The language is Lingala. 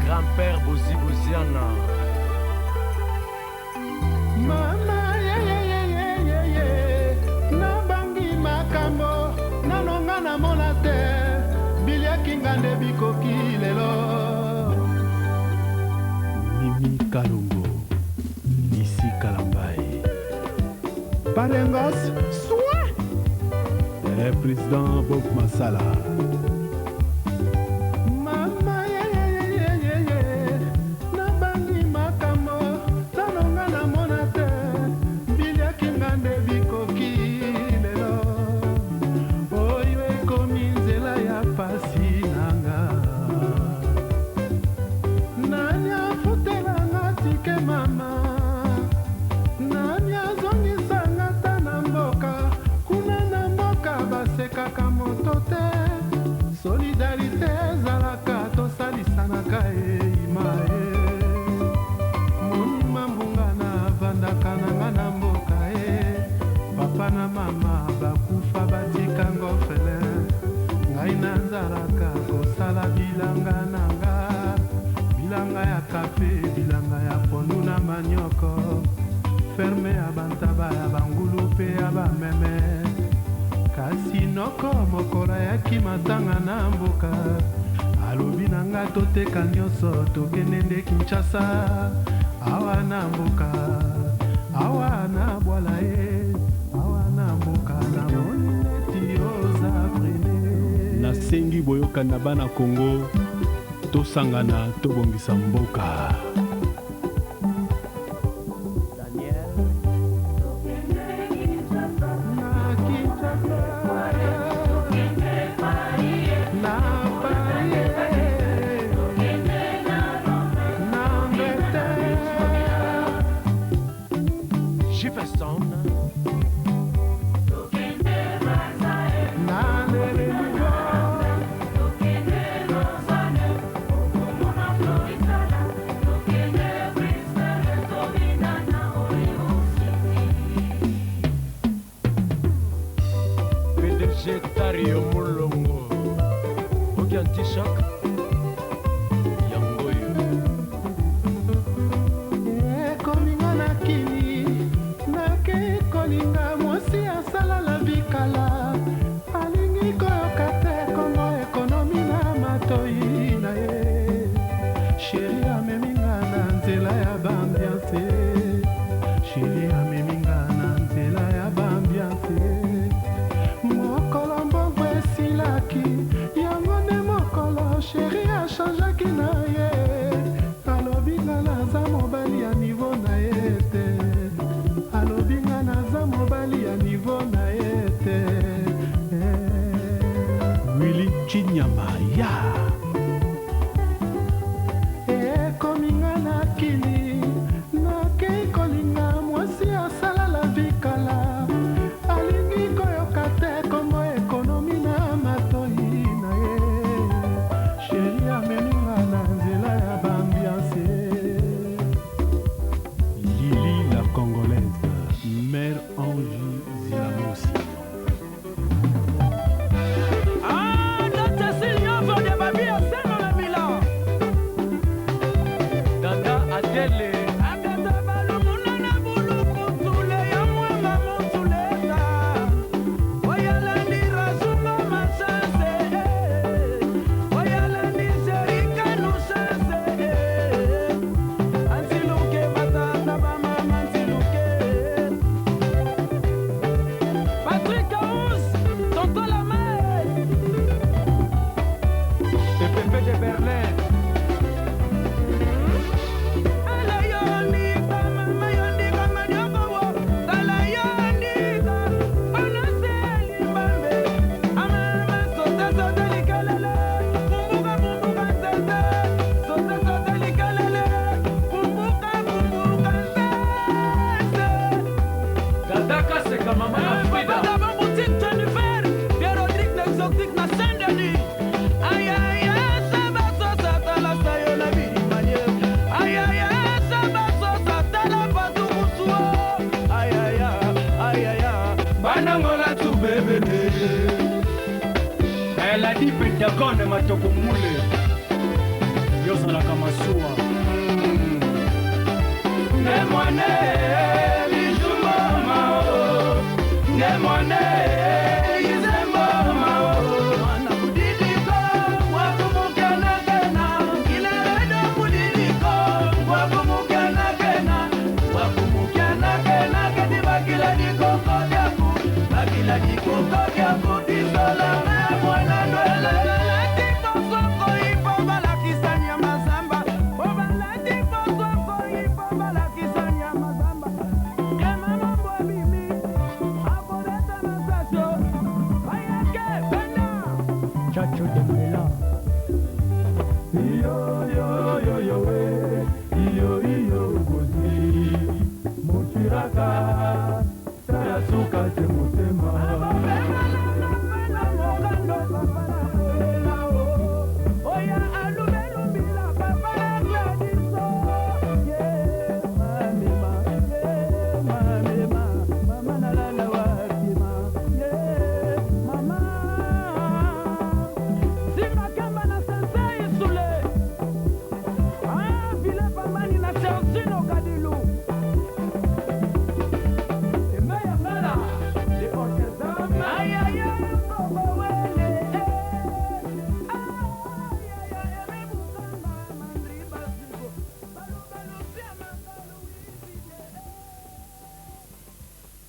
Grand-père Bozi Boziana. Mama nabangi makambo nanonga na mona te biliakinga nde bikoki lelo. Mimi Kalongo Nisi Kalambai Parengos Soin Président Bob Masala. Solidarité zalaka tosalisanaka imae moni mambunga na vandaka nanga na mboka papa na mama bakufa batika ngofele ngai nanzalaka kosala bilanga nanga bilanga ya kafe bilanga ya pondu na manioko ferme ya bantaba ya bangulu pe ya bameme kasi noko mokola yaki matanga na mboka alobi na nga toteka nyonso tokende nde Kinshasa awa na mboka awa na bwala awa na mboka na moni neti oza prene nasengi boyoka na bana Kongo tosangana tobongisa mboka. Tario Mulongo Oki Antishak Yangoyo kolinga na kini nake kolinga mwasi asala la vikala alingi koyoka te Kongo ekonomi na matoi na ye sheri ameminga na nzela ya bambiance sheri ameminga na nzela ya bambiance yango nde mokolo sheri achangeaki na ye alobi nga naza mobali ya nivo na ye te alobi nga naza mobali ya nivo na ye te Willy Chinyama ya ekominga na kili nakei kolinga mwasi asala la vikala alingi koyoka te Kongo ekonomi na matoi na ye sheri ameminga na nzela ya bambiance Lili la Congolaise Mère Angie Zilamosi Dada Adele Elle a dit Pentagone Matokumule. Yosalaka Masua. Nemwane, Bijuma Mao. Nemwane, Izemba Mao. Anabudidiko, Wakumukana Kena. Kileredo Budidiko, Wakumukana Kena. Wakumukana Kena, Kediba Kiladiko Kodiaku. Bakiladiko Kodiaku, Tisola Mwana Noele. Chacho de